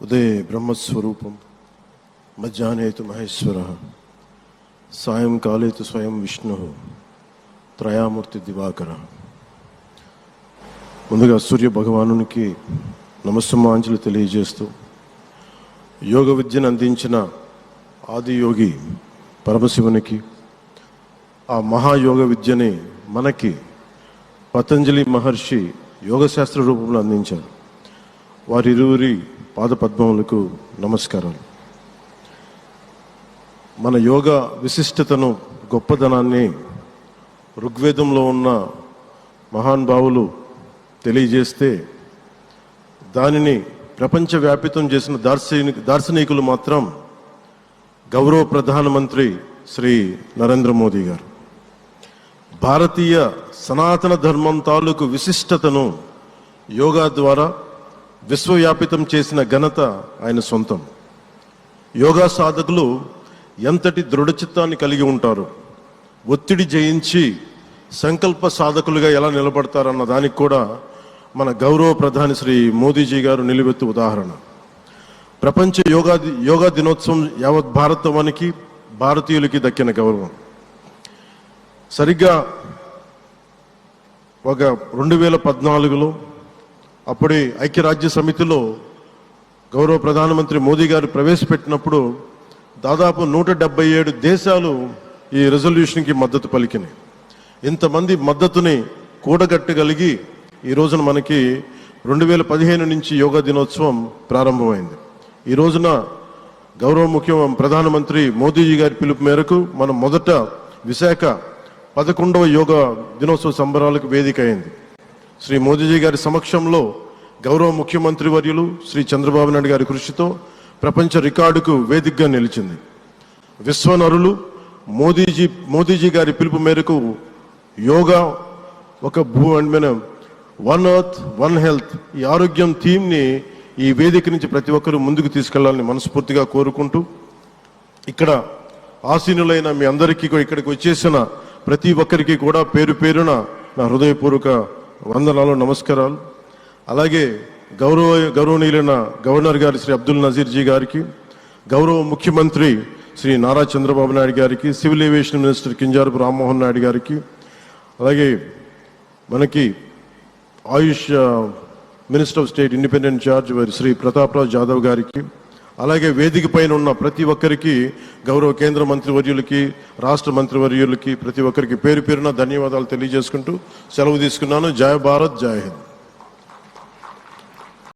ఉదయే బ్రహ్మస్వరూపం మధ్యాహ్నే తు మహేశ్వరః సాయంకాలే తు స్వయం విష్ణుః త్రయామూర్తి దివాకరః. ముందుగా సూర్య భగవానునికి నమస్సుమాంజలి తెలియజేస్తూ యోగ విద్యను అందించిన ఆదియోగి పరమశివునికి, ఆ మహాయోగ విద్యని మనకి పతంజలి మహర్షి యోగశాస్త్ర రూపంలో అందించారు. వారిరువురి పాదపద్మములకు నమస్కారాలు. మన యోగ విశిష్టతను, గొప్పదనాన్ని ఋగ్వేదంలో ఉన్న మహానుభావులు తెలియజేస్తే దానిని ప్రపంచవ్యాపితం చేసిన దార్శనికులు మాత్రం గౌరవ ప్రధానమంత్రి శ్రీ నరేంద్ర మోదీ గారు. భారతీయ సనాతన ధర్మం తాలూకు విశిష్టతను యోగా ద్వారా విశ్వవ్యాపితం చేసిన ఘనత ఆయన సొంతం. యోగా సాధకులు ఎంతటి దృఢచిత్తాన్ని కలిగి ఉంటారు, ఒత్తిడి జయించి సంకల్ప సాధకులుగా ఎలా నిలబడతారన్న దానికి కూడా మన గౌరవ ప్రధాని శ్రీ మోదీజీ గారు నిలువెత్తు ఉదాహరణ. ప్రపంచ యోగా దినోత్సవం యావత్ భారతవానికి, భారతీయులకి దక్కిన గౌరవం. సరిగ్గా ఒక 2014లో అప్పుడే ఐక్యరాజ్య సమితిలో గౌరవ ప్రధానమంత్రి మోదీ గారు ప్రవేశపెట్టినప్పుడు దాదాపు 177 దేశాలు ఈ రెజల్యూషన్కి మద్దతు పలికినాయి. ఇంతమంది మద్దతుని కూడగట్టగలిగి ఈ రోజున మనకి 2015 నుంచి యోగా దినోత్సవం ప్రారంభమైంది. ఈ రోజున గౌరవ ప్రధానమంత్రి మోదీజీ గారి పిలుపు మేరకు మనం మొదట విశాఖ 11వ యోగా దినోత్సవ సంబరాలకు వేదిక అయింది. శ్రీ మోదీజీ గారి సమక్షంలో గౌరవ ముఖ్యమంత్రి వర్యులు శ్రీ చంద్రబాబు నాయుడు గారి కృషితో ప్రపంచ రికార్డుకు వేదికగా నిలిచింది. విశ్వనరులు మోదీజీ గారి పిలుపు మేరకు యోగా ఒక వన్ ఎర్త్ వన్ హెల్త్, ఈ ఆరోగ్యం థీమ్ని ఈ వేదిక నుంచి ప్రతి ఒక్కరూ ముందుకు తీసుకెళ్లాలని మనస్ఫూర్తిగా కోరుకుంటూ, ఇక్కడ ఆసీనులైన మీ అందరికీ, ఇక్కడికి వచ్చేసిన ప్రతి ఒక్కరికి కూడా పేరు పేరున నా హృదయపూర్వక వందనాలు, నమస్కారాలు. అలాగే గౌరవనీయులైన గవర్నర్ గారి శ్రీ అబ్దుల్ నజీర్ జీ గారికి, గౌరవ ముఖ్యమంత్రి శ్రీ నారా చంద్రబాబు నాయుడు గారికి, civil aviation minister Kinjarapu Rammohan Naidu గారికి, అలాగే మనకి Ayush minister of state independent charge Shri Prataprao Jadhav గారికి, అలాగే వేదిక పైన ఉన్న ప్రతి ఒక్కరికి, గౌరవ కేంద్ర మంత్రివర్యులకి, రాష్ట్ర మంత్రివర్యులకి, ప్రతి ఒక్కరికి పేరు పేరున ధన్యవాదాలు తెలియజేసుకుంటూ సెలవు తీసుకున్నాను. జై భారత్, జై హింద్.